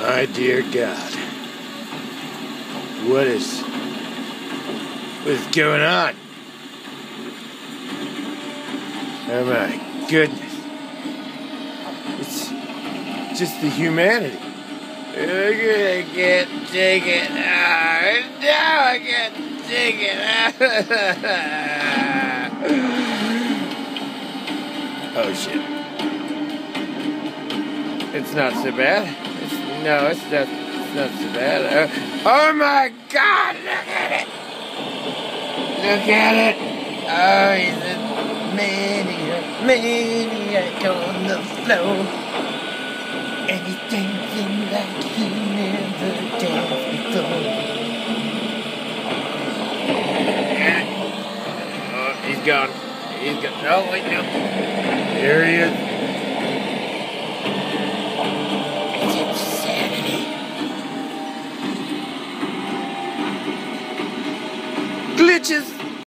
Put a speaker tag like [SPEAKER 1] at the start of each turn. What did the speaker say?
[SPEAKER 1] My dear God. What is going on? Oh my goodness. It's just the humanity. I can't take it. No, I can't take it. Oh shit. It's not so bad. It's not so bad. Oh my God! Look at it! Look at it! Oh, he's a maniac on the floor. And he's dancing like he never danced before. Oh, he's gone. He's gone. Oh, wait, no. There he is. It's insanity. Glitches.